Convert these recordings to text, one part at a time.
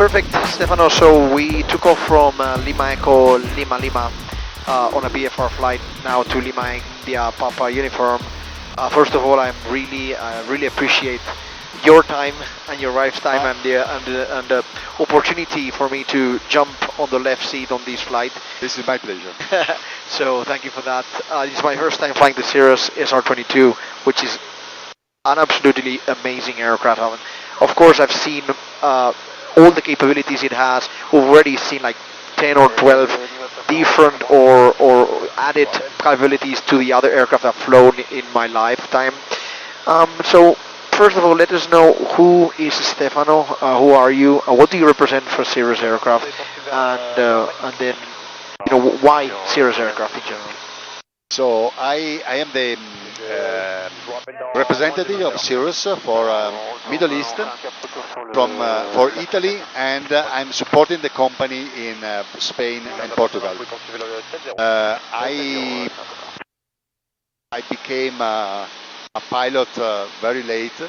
Perfect, Stefano. So we took off from Lima Echo Lima Lima on a BFR flight now to Lima India Papa uniform. First of all, I really appreciate your time and your wife's time and the opportunity for me to jump on the left seat on this flight. This is my pleasure. So thank you for that. This is my first time flying the Cirrus SR22, which is an absolutely amazing aircraft. Of course, I've seen all the capabilities it has. We've already seen like 10 or 12 different or added capabilities to the other aircraft I've flown in my lifetime. So first of all, let us know who is Stefano, who are you, what do you represent for Cirrus Aircraft, and then why Cirrus Aircraft in general. So I am the representative of Cirrus for Middle East for Italy, and I'm supporting the company in Spain and Portugal. I became a pilot very late.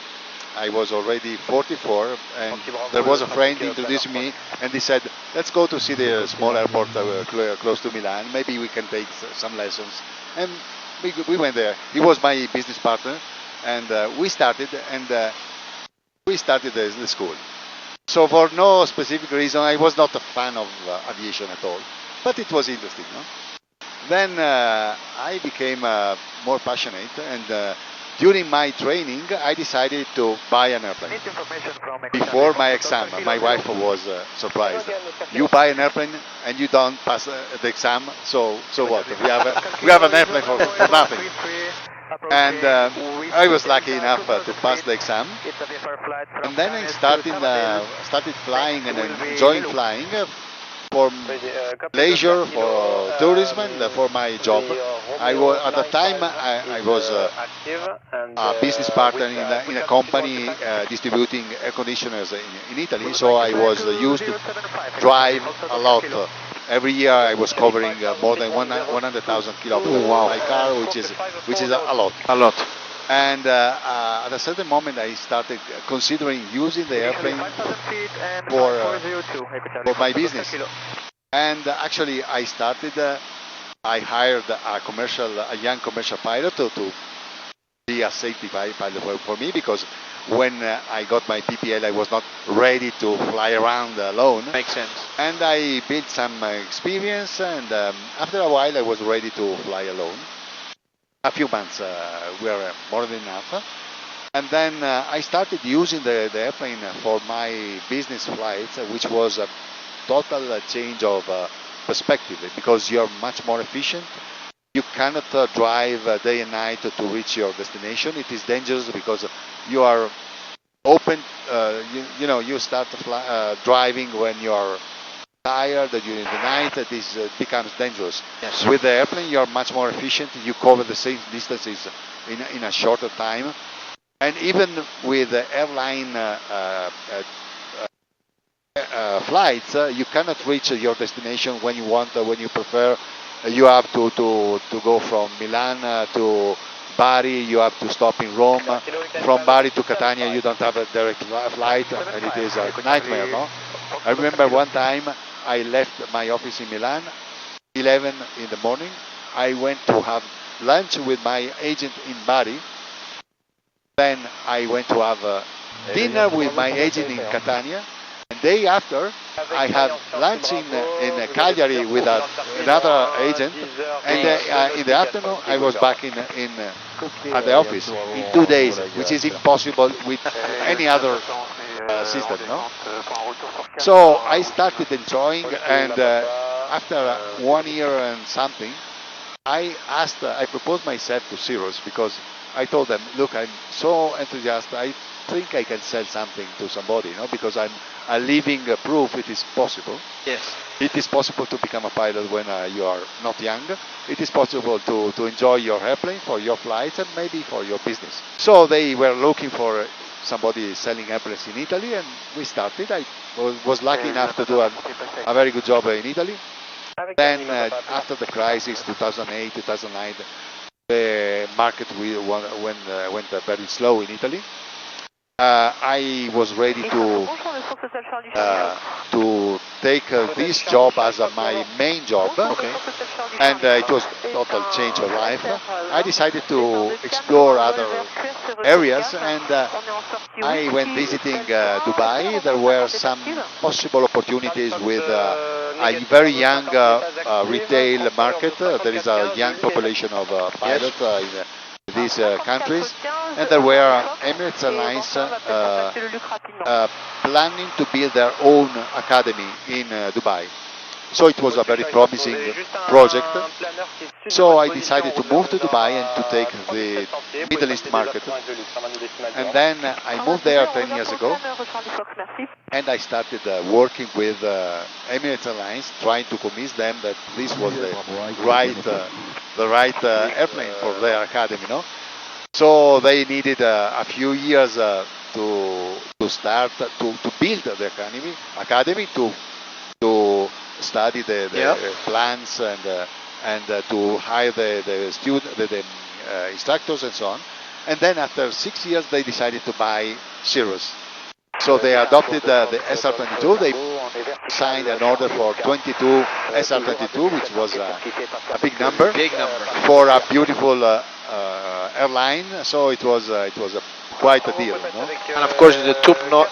I was already 44, and there was a friend introduced me, and he said, let's go to see the small airport close to Milan, maybe we can take some lessons. And we went there. He was my business partner, and we started the school. So for no specific reason, I was not a fan of aviation at all, but it was interesting. No? Then I became more passionate, and during my training, I decided to buy an airplane. Before my exam, my wife was surprised. You buy an airplane and you don't pass the exam, so what? We have an airplane for nothing. And I was lucky enough to pass the exam. And then I started flying and enjoying flying for leisure, for tourism, and for my job. At the time I was a business partner in a company distributing air conditioners in Italy, so I was used to drive a lot. Every year I was covering more than 100,000 kilometers by car, which is a lot. A lot. And at a certain moment I started considering using the airplane for my business. And actually I hired a young commercial pilot to be a safety pilot for me, because when I got my PPL I was not ready to fly around alone. Makes sense. And I built some experience, and after a while I was ready to fly alone. A few months were more than enough. And then I started using the airplane for my business flights, which was a total change of perspective, because you're much more efficient. You cannot drive day and night to reach your destination. It is dangerous because you are open, you start driving when you are tired during the night. This becomes dangerous. Yes. With the airplane you are much more efficient. You cover the same distances in a shorter time. And even with the airline flights, you cannot reach your destination when you want, when you prefer. You have to go from Milan to Bari. You have to stop in Rome. From Bari to Catania you don't have a direct flight, and it is a nightmare. No? I remember one time I left my office in Milan 11 in the morning. I went to have lunch with my agent in Bari. Then I went to have dinner with my agent in Catania. And day after, I had lunch in Cagliari with another agent. And in the afternoon, I was back at the office in 2 days, which is impossible with any other system. No? So I started enjoying, and after 1 year and something, I proposed myself to Cirrus, because I told them, look, I'm so enthusiastic, I think I can sell something to somebody, because I'm a living proof it is possible. Yes. It is possible to become a pilot when you are not young. It is possible to enjoy your airplane for your flights and maybe for your business. So they were looking for somebody selling airplanes in Italy, and we started. I was lucky enough to do a very good job in Italy. Then after the crisis, 2008, 2009, the market went very slow in Italy. I was ready to take this job as my main job, Okay. and it was total change of life. I decided to explore other areas, and I went visiting Dubai. There were some possible opportunities with a very young retail market. There is a young population of pilots in these countries, and there were Emirates Airlines planning to build their own academy in Dubai. So it was a very promising project. So I decided to move to Dubai and to take the Middle East market. And then I moved there 10 years ago, and I started working with Emirates Airlines, trying to convince them that this was the right airplane for their academy. No? So they needed a few years to start to build the academy to study the plans and to hire the student the instructors and so on. And then after 6 years they decided to buy Cirrus. So they adopted the SR22. They signed an order for 22 SR22, which was a big number for a beautiful airline. So it was quite a deal, no? And of course, the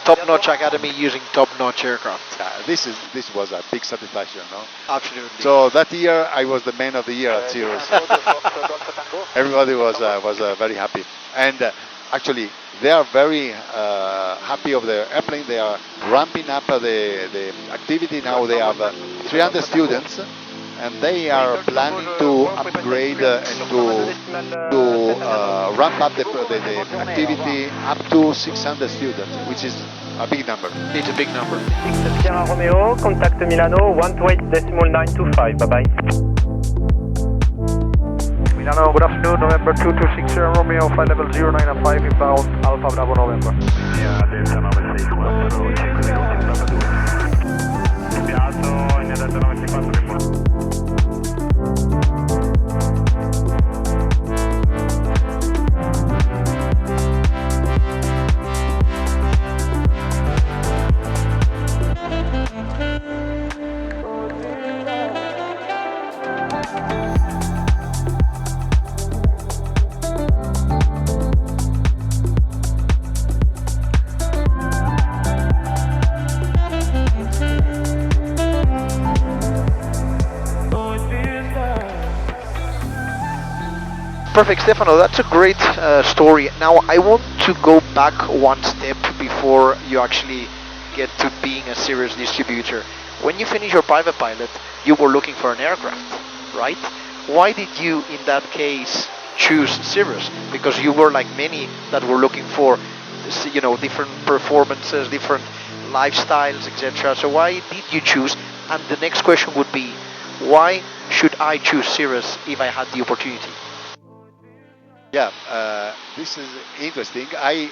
top-notch academy using top-notch aircraft. This was a big satisfaction, no? Absolutely. So that year I was the man of the year at Cirrus. Everybody was very happy, and actually they are very happy of their airplane. They are ramping up the activity now. They have 300 students, and they are planning to upgrade and to ramp up the activity up to 600 students, which is a big number. It's a big number. Sierra Romeo, contact Milano 128.925. Bye bye. Milano, good afternoon, November 226 Sierra Romeo, flight level 095 inbound, Alpha Bravo November. Yeah, Delta 964, check the route in Papa 2. Inviato in Delta 94 report. Perfect, Stefano. That's a great story. Now, I want to go back one step before you actually get to being a Cirrus distributor. When you finish your private pilot, you were looking for an aircraft, right? Why did you, in that case, choose Cirrus? Because you were like many that were looking for, different performances, different lifestyles, etc. So why did you choose? And the next question would be, why should I choose Cirrus if I had the opportunity? Yeah, this is interesting. I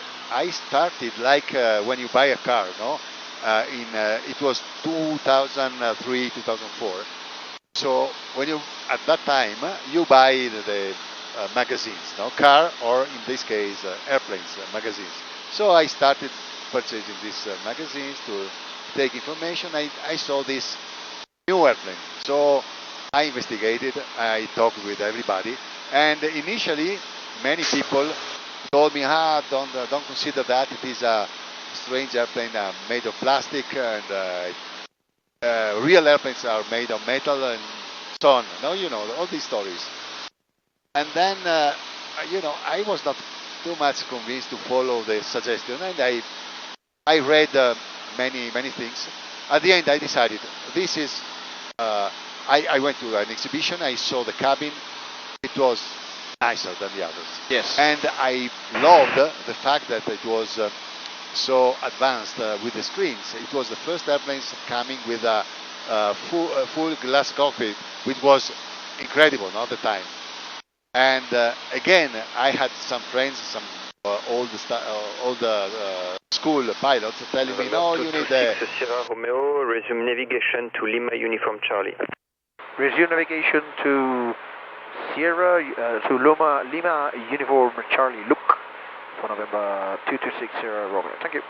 started like when you buy a car, no? It was 2003, 2004. So when you at that time you buy the magazines, no, car or in this case airplanes magazines. So I started purchasing these magazines to take information. I saw this new airplane, so I investigated. I talked with everybody, and initially many people told me, don't consider that. It is a strange airplane made of plastic, and real airplanes are made of metal and so on. No, all these stories. And then, I was not too much convinced to follow the suggestion, and I read many things. At the end, I decided this is. I went to an exhibition. I saw the cabin. It was nicer than the others. Yes. And I loved the fact that it was so advanced with the screens. It was the first airplanes coming with a full glass cockpit, which was incredible at the time. And again, I had some friends, some old school pilots telling me, no, you need a... Sierra Romeo, resume navigation to Lima Uniform Charlie. Resume navigation to Sierra, to Lima Uniform Charlie, look for November 226 Romeo. Thank you.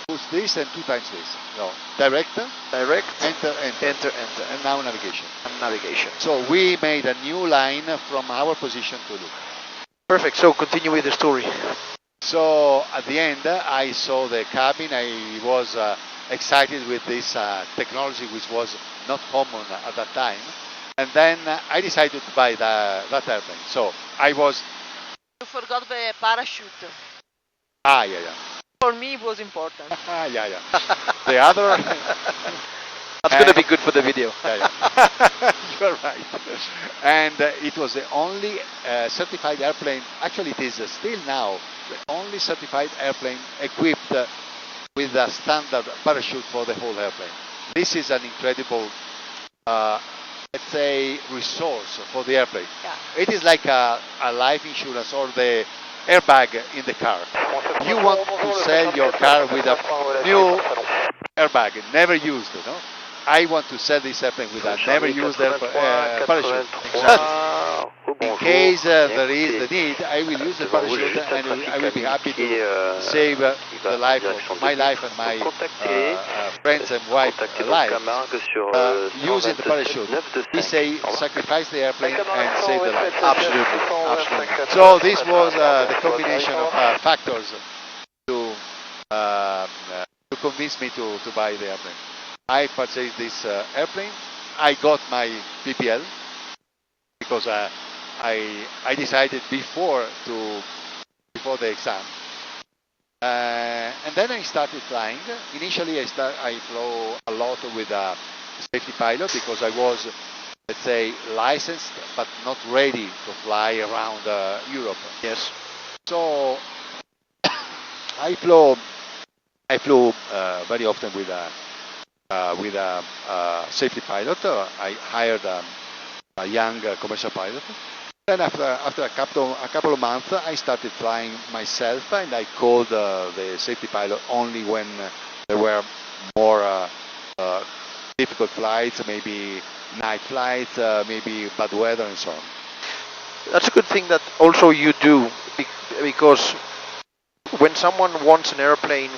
Push this and 2 times this. No, direct, Direct, enter, enter, and now navigation. and navigation. So we made a new line from our position to look. Perfect, so continue with the story. So at the end, I saw the cabin. I was excited with this technology, which was not common at that time. And then I decided to buy that airplane. So I was. You forgot the parachute. Yeah. For me, it was important. Yeah. The other. That's going to be good for the video. Yeah. You're right. And it was the only certified airplane. Actually, it is still now the only certified airplane equipped with a standard parachute for the whole airplane. This is an incredible, let's say, resource for the airplane. Yeah. It is like a life insurance or the airbag in the car. You want to sell your car with a new airbag, never used, no? I want to sell this airplane with a never used parachute. In case there is the need, I will use the parachute and I will be happy to save the life of my life and my friends and wife life using the parachute. We say sacrifice the airplane and save the life. Absolutely. So this was the combination of factors to convince me to buy the airplane. I purchased this airplane. I got my PPL because I decided before the exam, and then I started flying. Initially, I flew a lot with a safety pilot because I was, let's say, licensed but not ready to fly around Europe. Yes. So I flew very often with a safety pilot. I hired a young commercial pilot. Then after a couple of months, I started flying myself, and I called the safety pilot only when there were more difficult flights, maybe night flights, maybe bad weather, and so on. That's a good thing that also you do, because when someone wants an airplane,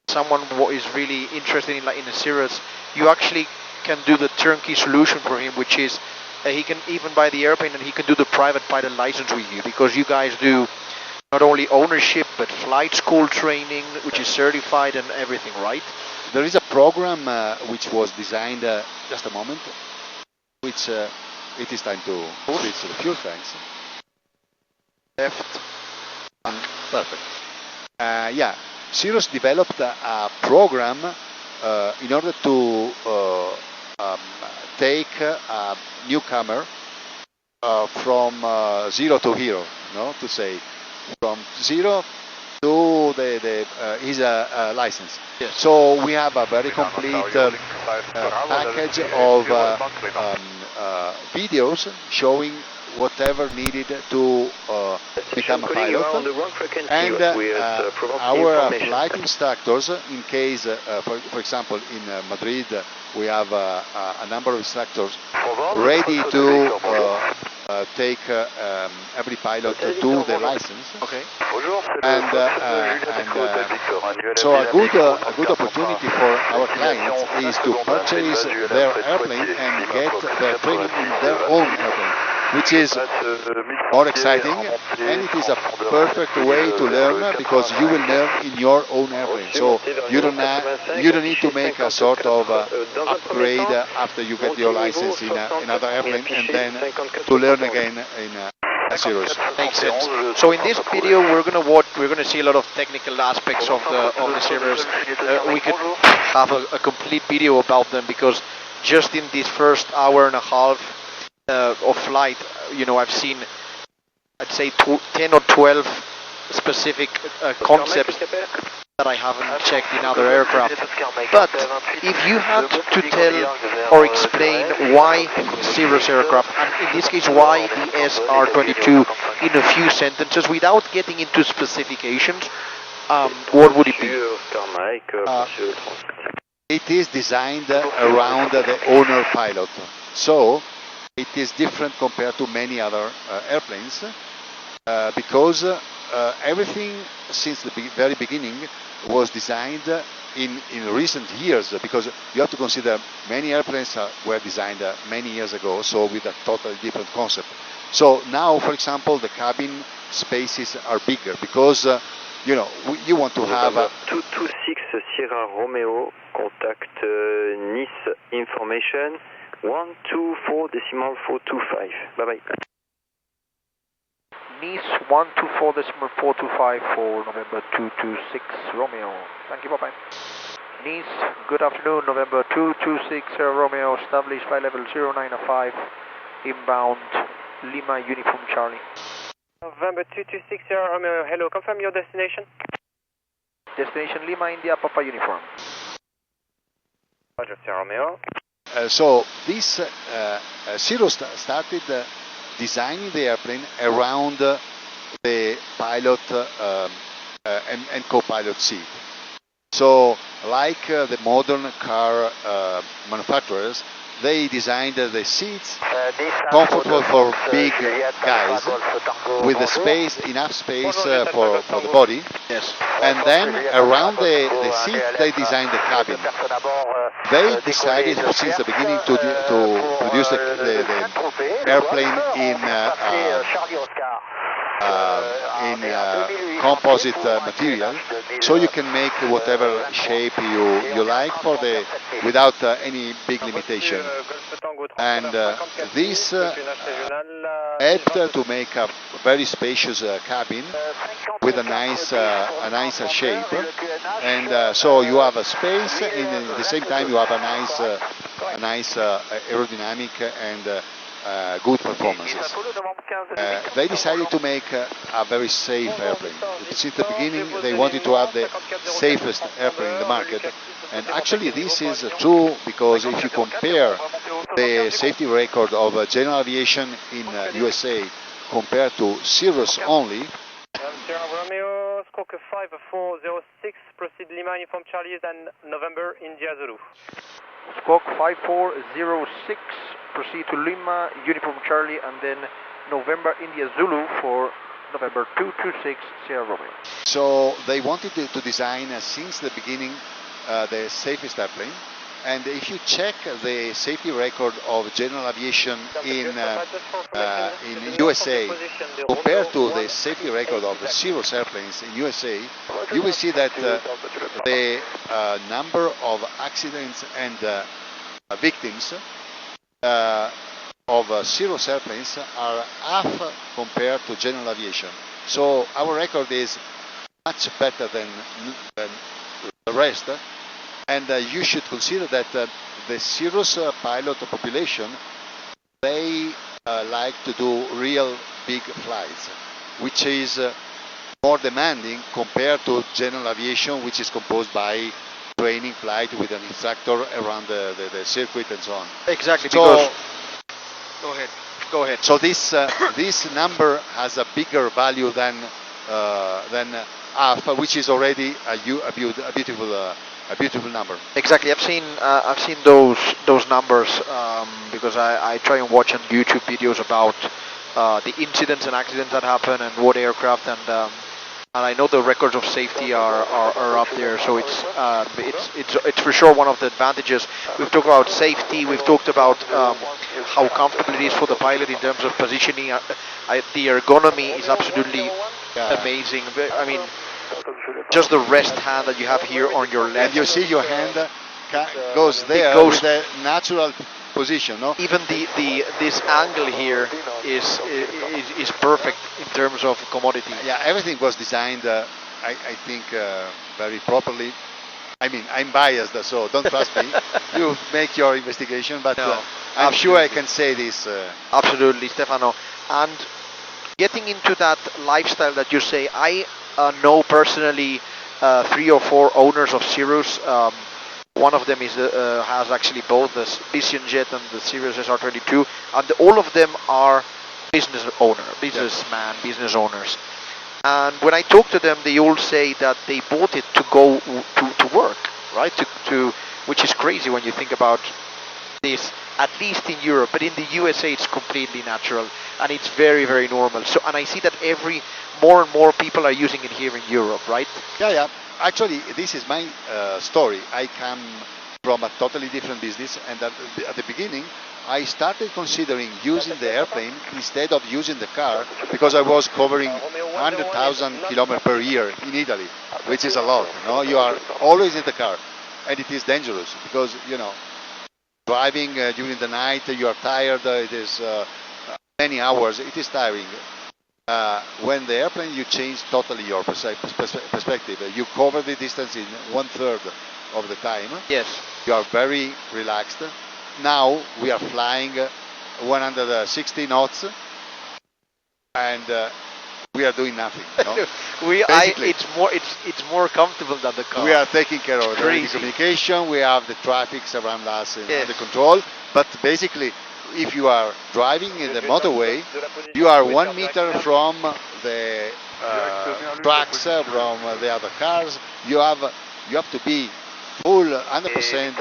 someone is really interested in a Cirrus, you actually can do the turnkey solution for him, which is he can even buy the airplane and he can do the private pilot license with you, because you guys do not only ownership but flight school training, which is certified and everything, right? There is a program which was designed, just a moment, which it is time to switch to the fuel tanks. Left. Perfect. Yeah, Cirrus developed a program in order to take a newcomer from zero to hero, no? To say, from zero to his license. Yes. So we have a very complete package of videos showing whatever needed to become a pilot, and our flight instructors, in case, for example, in Madrid, we have a number of instructors ready to take every pilot to the license. Okay. And so a good opportunity for our clients is to purchase their airplane and get their training in their own airplane, which is more exciting, and it is a perfect way to learn, because you will learn in your own airplane. So you don't need to make a sort of upgrade after you get your license in another airplane and then to learn again in a Cirrus. Makes sense. So in this video, we're gonna see a lot of technical aspects of the Cirrus. We could have a complete video about them, because just in this first hour and a half of flight, I've seen, I'd say 10 or 12 specific concepts that I haven't checked in other aircraft. But if you had to tell or explain why Cirrus aircraft, and in this case why the SR22, in a few sentences without getting into specifications, what would it be? It is designed around the owner pilot, so it is different compared to many other airplanes, because everything since the very beginning was designed in recent years, because you have to consider many airplanes were designed many years ago, so with a totally different concept. So now, for example, the cabin spaces are bigger because you want to have 226 Sierra Romeo, contact Nice information 124.425. Bye bye. Nice 124.425 for November 226 Romeo. Thank you, bye-bye. Nice, good afternoon, November 226 Romeo, established flight level 095, inbound Lima Uniform Charlie. November 226 Romeo, hello, confirm your destination. Destination Lima, India, Papa Uniform. Roger, Sierra Romeo. So this Cirrus started designing the airplane around the pilot and co-pilot seat. So like the modern car manufacturers, they designed the seats comfortable for big guys with the space, enough space for the body. Yes. And then around the seat they designed the cabin. They decided since the beginning to produce the airplane in composite material, so you can make whatever shape you like without any big limitation. And this helped to make a very spacious cabin with a nice shape, and so you have a space, and at the same time you have a nice aerodynamic and good performances. They decided to make a very safe airplane. Since the beginning they wanted to have the safest airplane in the market, and actually this is true, because if you compare the safety record of general aviation in USA compared to Cirrus only. Sierra Romeo, Squawk 5406, proceed Lima Uniform Charlie and November India Zulu. Squawk 5406, proceed to Lima Uniform Charlie and then November India Zulu for November 226 Sierra Romeo. So they wanted to design since the beginning the safest airplane, and if you check the safety record of general aviation in USA compared to the safety record of the Cirrus airplanes in USA, you will see that the number of accidents and victims of Cirrus airplanes are half compared to general aviation. So our record is much better than the rest, and you should consider that the Cirrus pilot population, they like to do real big flights, which is more demanding compared to general aviation, which is composed by training flight with an instructor around the circuit and so on. Exactly. So, because go ahead. So this number has a bigger value than alpha, which is already a beautiful number. Exactly. I've seen those numbers because I try and watch on YouTube videos about the incidents and accidents that happen and what aircraft, and I know the records of safety are up there. So it's for sure one of the advantages. We've talked about safety. We've talked about how comfortable it is for the pilot in terms of positioning. The ergonomy is absolutely amazing. I mean, just the rest hand that you have here on your left. And you see your hand goes there with the natural position, no? Even this angle here is perfect in terms of commodity. Yeah, everything was designed, I think, very properly. I mean, I'm biased, so don't trust me. You make your investigation, but No, I'm sure I can say this. Absolutely, Stefano. And getting into that lifestyle that you say, I know personally 3 or 4 owners of Cirrus. One of them has actually both the Vision Jet and the Cirrus SR22, and all of them are business owners. And when I talk to them, they all say that they bought it to go to work, right? To which is crazy when you think about this, at least in Europe, but in the USA it's completely natural. and it's very, very normal. So, and I see that more and more people are using it here in Europe, right? Yeah. Actually, this is my story. I come from a totally different business, and at the beginning, I started considering using the airplane instead of using the car, because I was covering 100,000 kilometers per year in Italy, which is a lot. You are always in the car, and it is dangerous because driving during the night, you are tired. It is many hours. It is tiring. When the airplane, you change totally your perspective. You cover the distance in 1/3 of the time. Yes. You are very relaxed. Now we are flying 160 knots, and we are doing nothing. It's more comfortable than the car. We are taking care of the communication. We have the traffic around us under control. But basically, if you are driving in the motorway, you are 1 meter from the trucks, from the other cars. You have to be full 100%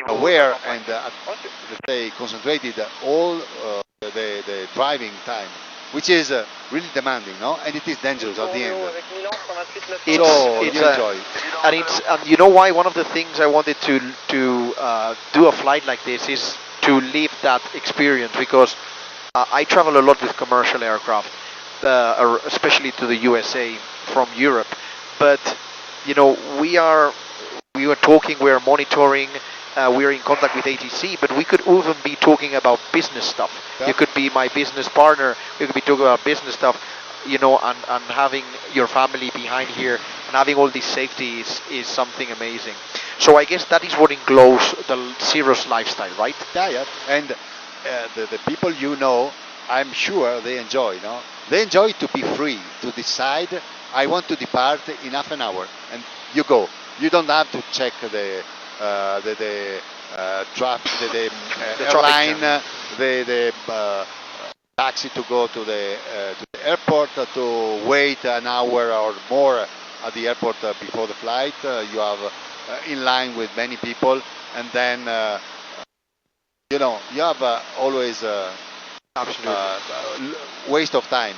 aware and let's say concentrated all the driving time, which is really demanding, and it is dangerous at the end. So you enjoy. And you know why? One of the things I wanted to do a flight like this is to live that experience, because I travel a lot with commercial aircraft, especially to the USA from Europe. But we were talking, we are monitoring, we are in contact with ATC, but we could even be talking about business stuff. Yeah. You could be my business partner, we could be talking about business stuff, and having your family behind here and having all this safety is something amazing. So I guess that is what englows the Cirrus lifestyle, right? Yeah. And the people I'm sure they enjoy, They enjoy to be free, to decide, I want to depart in half an hour, and you go. You don't have to check the traffic, the airline, the taxi to go to the airport, to wait an hour or more at the airport before the flight. You have in line with many people, and then you have always waste of time.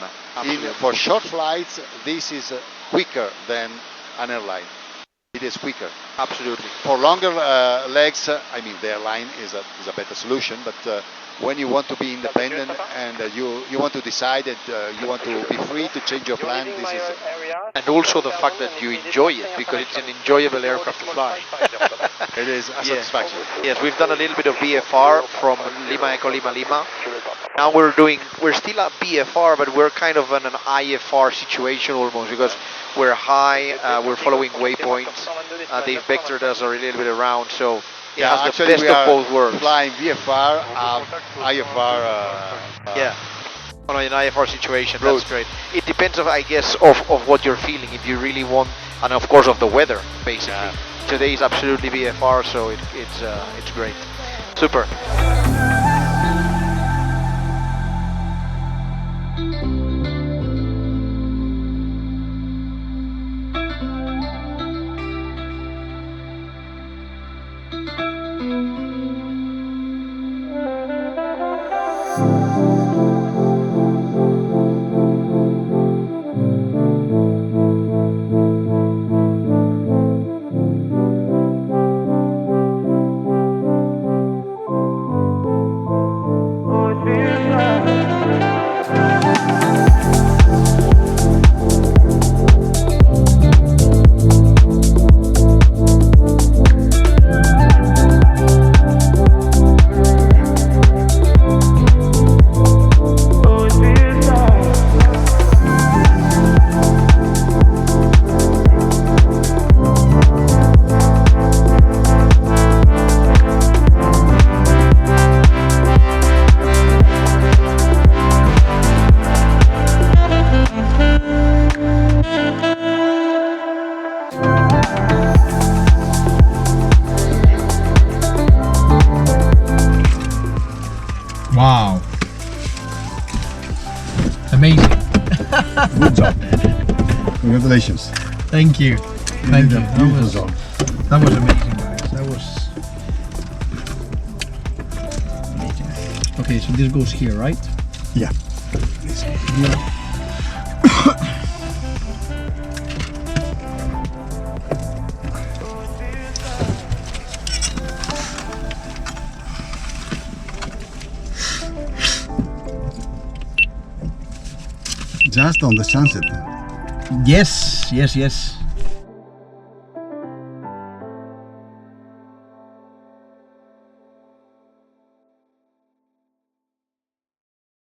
For short flights, this is quicker than an airline. It is quicker. Absolutely. For longer legs, the airline is a better solution, but when you want to be independent and you want to decide that you want to be free to change your plan, this is it. And also the fact that you enjoy it, because it's an enjoyable aircraft to fly. It is a satisfaction. Yes, we've done a little bit of VFR from Lima Echo Lima Lima. Now we're still at BFR, but we're kind of in an IFR situation almost, because we're high, we're following waypoints. They've vectored us a little bit around, so it has the best of both worlds. Flying VFR, IFR. On an IFR situation, that's great. It depends, I guess, of what you're feeling. If you really want, and of course of the weather, basically. Yeah. Today is absolutely VFR, so it's great. Super. Wow. Amazing. Good job. Congratulations. Thank you. Thank you. That was amazing, guys. That was amazing. Okay, so this goes here, right? Yeah. Just on the sunset. Yes, yes, yes.